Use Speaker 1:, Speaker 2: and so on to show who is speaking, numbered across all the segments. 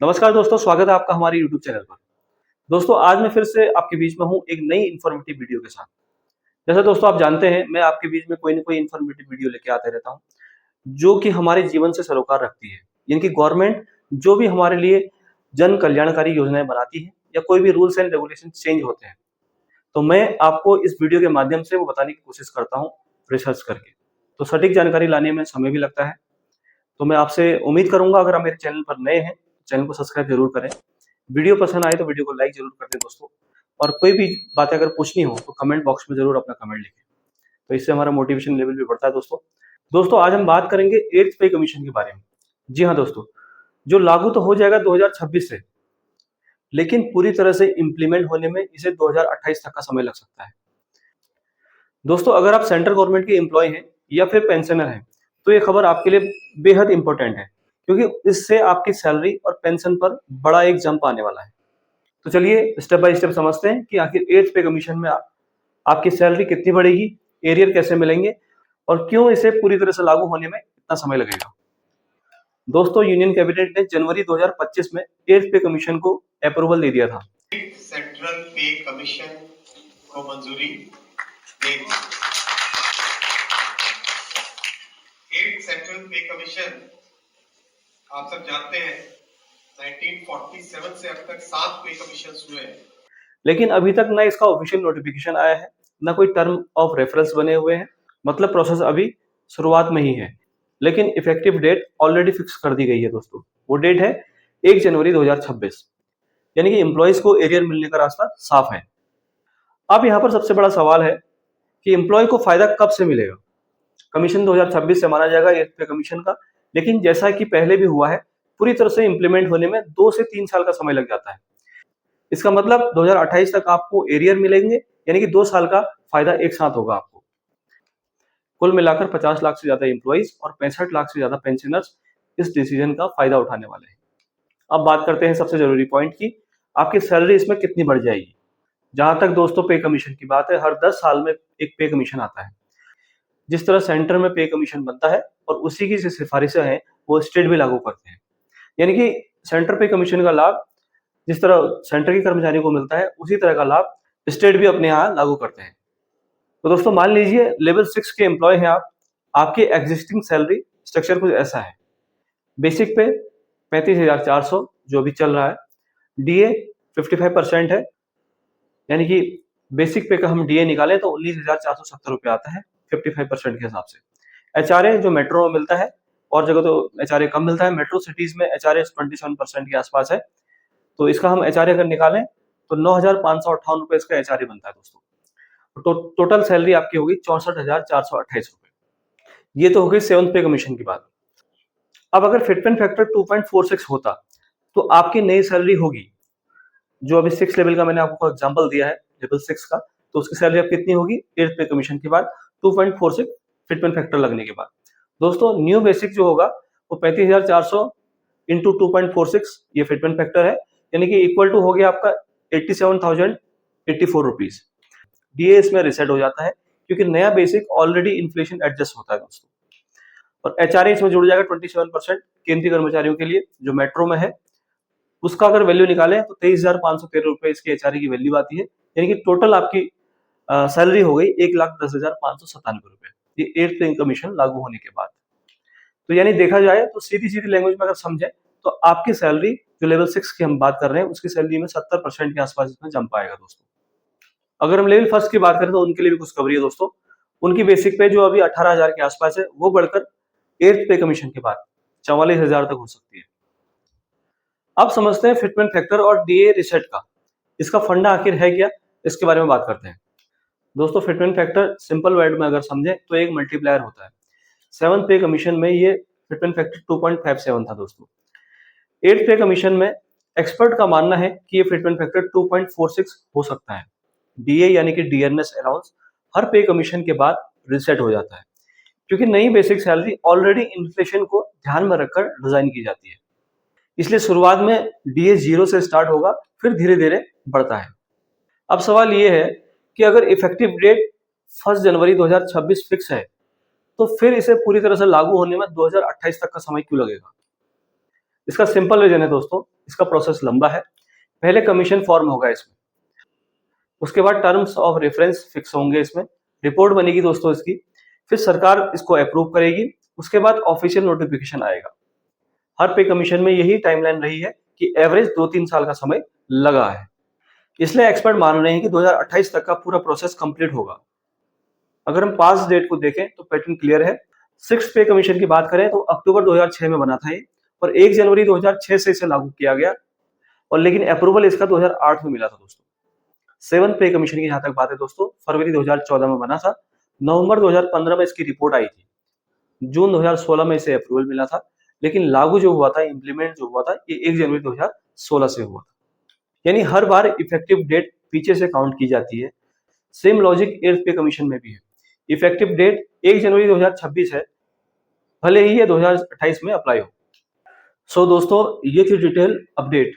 Speaker 1: नमस्कार दोस्तों, स्वागत है आपका हमारे YouTube चैनल पर। दोस्तों, आज मैं फिर से आपके बीच में हूँ एक नई इन्फॉर्मेटिव वीडियो के साथ। जैसे दोस्तों आप जानते हैं, मैं आपके बीच में कोई न कोई इन्फॉर्मेटिव वीडियो लेके आते रहता हूँ, जो कि हमारे जीवन से सरोकार रखती है। यानी कि गवर्नमेंट जो भी हमारे लिए जन कल्याणकारी योजनाएँ बनाती है या कोई भी रूल्स एंड रेगुलेशन चेंज होते हैं, तो मैं आपको इस वीडियो के माध्यम से वो बताने की कोशिश करता हूँ रिसर्च करके। तो सटीक जानकारी लाने में समय भी लगता है। तो मैं आपसे उम्मीद करूँगा, अगर आप मेरे चैनल पर नए हैं, चैनल को सब्सक्राइब ज़रूर करें। वीडियो पसंद आए तो वीडियो को लाइक ज़रूर कर दें दोस्तों। और कोई भी बातें अगर पूछनी हो तो कमेंट बॉक्स में ज़रूर अपना कमेंट लिखें। तो इससे हमारा मोटिवेशन लेवल भी बढ़ता है दोस्तों। दोस्तों, आज हम बात करेंगे 8th पे कमीशन के बारे में। जी हाँ दोस्तों, जो लागू तो हो जाएगा 2026 से, लेकिन पूरी तरह से इम्प्लीमेंट होने में इसे 2028 तक का समय लग सकता है। दोस्तों, अगर आप सेंट्रल गवर्नमेंट के एम्प्लॉय हैं या फिर पेंशनर हैं, तो ये खबर आपके लिए बेहद इंपॉर्टेंट है, क्योंकि इससे आपकी सैलरी और पेंशन पर बड़ा एक जंप आने वाला है। तो चलिए स्टेप बाय स्टेप समझते हैं कि आखिर 8th पे कमीशन में आपकी सैलरी कितनी बढ़ेगी, एरियर कैसे मिलेंगे और क्यों इसे पूरी तरह से लागू होने में इतना समय लगेगा। दोस्तों, यूनियन कैबिनेट ने जनवरी 2025 में 8th पे कमीशन को अप्रूवल दे दिया था।
Speaker 2: सेंट्रल पे कमीशन को मंजूरी दे दी। 8th सेंट्रल पे कमीशन आप सब जानते हैं 1947 से अब तक 7 पे कमीशन हुए हैं,
Speaker 1: लेकिन अभी तक ना इसका ऑफिशियल नोटिफिकेशन आया है, ना कोई टर्म ऑफ रेफरेंस बने हुए हैं। मतलब प्रोसेस अभी शुरुआत में ही है, लेकिन इफेक्टिव डेट ऑलरेडी फिक्स कर दी गई है दोस्तों। वो डेट है 1 जनवरी 2026। यानी कि एम्प्लॉइज को एरियर मिलने का रास्ता साफ है। अब यहाँ पर सबसे बड़ा सवाल है कि एम्प्लॉय को फायदा कब से मिलेगा। कमीशन 2026 से माना जाएगा 8th पे कमीशन का, लेकिन जैसा कि पहले भी हुआ है, पूरी तरह से इम्प्लीमेंट होने में 2 से 3 साल का समय लग जाता है। इसका मतलब 2028 तक आपको एरियर मिलेंगे, यानी कि 2 साल का फायदा एक साथ होगा आपको। कुल मिलाकर 50 लाख से ज्यादा एम्प्लॉइज और 65 लाख से ज्यादा पेंशनर्स इस डिसीजन का फायदा उठाने वाले हैं। अब बात करते हैं सबसे जरूरी पॉइंट की, आपकी सैलरी इसमें कितनी बढ़ जाएगी। जहां तक दोस्तों पे कमीशन की बात है, हर 10 साल में एक पे कमीशन आता है। जिस तरह सेंटर में पे कमीशन बनता है और उसी की जो सिफारिशें हैं वो स्टेट भी लागू करते हैं। यानी कि सेंटर पे कमीशन का लाभ जिस तरह सेंटर के कर्मचारियों को मिलता है, उसी तरह का लाभ स्टेट भी अपने यहाँ लागू करते हैं। तो दोस्तों मान लीजिए लेवल 6 के एम्प्लॉय हैं आप, आपकी एग्जिस्टिंग सैलरी स्ट्रक्चर कुछ ऐसा है। बेसिक पे 35,400 जो भी चल रहा है, डीए 55% है, यानी कि बेसिक पे का हम डीए निकालें तो 19,470 रुपये आता है 55% के हिसाब से। एचआरए जो मेट्रो में मिलता है, और जगह तो एचआरए कम मिलता है, मेट्रो सिटीज में एचआरए 27% के आसपास है। तो इसका हम एचआरए अगर निकालें तो 9,558 रुपये इसका एचआरए बनता है दोस्तों। तो टोटल सैलरी आपकी होगी 64,428 रुपये। ये तो हो गई 7th पे कमीशन की बात। अब अगर फिटमेंट फैक्टर 2.46 होता तो आपकी नई सैलरी होगी, जो अभी 6 लेवल का मैंने आपको एग्जांपल दिया है, लेवल 6 का, तो उसकी सैलरी अब कितनी होगी 8th पे कमीशन के बाद 2.46 फिटमेंट फैक्टर लगने के बाद। दोस्तों न्यू बेसिक जो होगा वो 35,400 इंटू 2.46 ये फिटमेंट फैक्टर है, यानी कि इक्वल टू हो गया आपका 87,084 रुपीज। डीए इसमें रिसेट हो जाता है, क्योंकि नया बेसिक ऑलरेडी इन्फ्लेशन एडजस्ट होता है दोस्तों। और एचआरए इसमें जुड़ जाएगा 27% केंद्रीय कर्मचारियों के लिए जो मेट्रो में है। उसका अगर वैल्यू निकालें तो 23,513 रुपए इसकी एचआरए की वैल्यू आती है, यानी कि टोटल आपकी सैलरी हो गई 1,10,597 रुपए, ये 8th पे कमीशन लागू होने के बाद। तो यानी देखा जाए तो सीधी सीधी लैंग्वेज में अगर समझे तो आपकी सैलरी जो लेवल 6 की हम बात कर रहे हैं, उसकी सैलरी में 70% के आसपास इसमें जंप आएगा दोस्तों। अगर हम लेवल फर्स्ट की बात करें तो उनके लिए भी कुछ कवरी है दोस्तों। उनकी बेसिक पे जो अभी 18,000 के आसपास है, वो बढ़कर 8th पे कमीशन के बाद 44,000 तक हो सकती है। अब समझते हैं फिटमेंट फैक्टर और डीए रिसेट का, इसका फंडा आखिर है क्या, इसके बारे में बात करते हैं। दोस्तों फिटमेंट फैक्टर सिंपल वर्ड में अगर समझे तो एक मल्टीप्लायर होता है। 7th पे कमीशन में ये फिटमेंट फैक्टर 2.57 था दोस्तों। 8th पे कमीशन में एक्सपर्ट का मानना है कि ये फिटमेंट फैक्टर 2.46 हो सकता है। डीए यानी कि डियरनेस अलाउंस हर पे कमीशन के बाद रिसेट हो जाता है, क्योंकि नई बेसिक सैलरी ऑलरेडी इन्फ्लेशन को ध्यान में रखकर डिजाइन की जाती है। इसलिए शुरुआत में डीए 0 से स्टार्ट होगा, फिर धीरे धीरे बढ़ता है। अब सवाल ये है कि अगर इफेक्टिव डेट 1 जनवरी 2026 फिक्स है, तो फिर इसे पूरी तरह से लागू होने में 2028 तक का समय क्यों लगेगा। इसका सिंपल रीजन है दोस्तों, इसका प्रोसेस लंबा है। पहले कमीशन फॉर्म होगा इसमें, उसके बाद टर्म्स ऑफ रेफरेंस फिक्स होंगे, इसमें रिपोर्ट बनेगी दोस्तों इसकी, फिर सरकार इसको अप्रूव करेगी, उसके बाद ऑफिशियल नोटिफिकेशन आएगा। हर पे कमीशन में यही टाइमलाइन रही है कि एवरेज 2-3 साल का समय लगा है। इसलिए एक्सपर्ट मान रहे हैं कि 2028 तक का पूरा प्रोसेस कंप्लीट होगा। अगर हम पास डेट को देखें तो पैटर्न क्लियर है। 6th पे कमीशन की बात करें तो अक्टूबर 2006 में बना था ये, और 1 जनवरी 2006 से इसे लागू किया गया, और लेकिन अप्रूवल इसका 2008 में मिला था दोस्तों। 7th पे कमीशन की जहां तक बात है दोस्तों, फरवरी 2014 में बना था, नवंबर 2015 में इसकी रिपोर्ट आई थी, जून 2016 में इसे अप्रूवल मिला था, लेकिन लागू जो हुआ था, इम्प्लीमेंट जो हुआ था, ये 1 जनवरी 2016 से हुआ था। यानी हर बार इफेक्टिव डेट पीछे से काउंट की जाती है। सेम लॉजिक 8th पे कमीशन में भी है। इफेक्टिव डेट 1 जनवरी 2026 है, भले ही ये 2028 में अप्लाई हो। सो दोस्तों, ये थी डिटेल अपडेट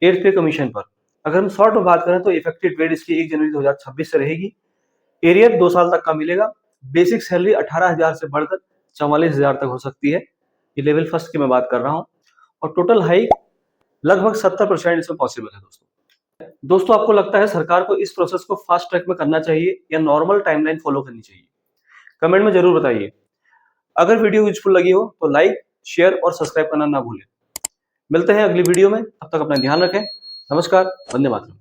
Speaker 1: 8th पे कमीशन पर। अगर हम शॉर्ट में बात करें तो इफेक्टिव डेट इसकी 1 जनवरी 2026 से रहेगी। एरियर 2 साल तक का मिलेगा। बेसिक सैलरी 18,000 से बढ़कर 44,000 तक हो सकती है। ये लेवल फर्स्ट की मैं बात कर रहा हूँ, और टोटल हाइक लगभग 70% इसमें पॉसिबल है दोस्तों, आपको लगता है सरकार को इस प्रोसेस को फास्ट ट्रैक में करना चाहिए या नॉर्मल टाइमलाइन फॉलो करनी चाहिए? कमेंट में जरूर बताइए। अगर वीडियो यूजफुल लगी हो तो लाइक, शेयर और सब्सक्राइब करना ना भूलें। मिलते हैं अगली वीडियो में, तब तक अपना ध्यान रखें। नमस्कार, वंदे मातरम।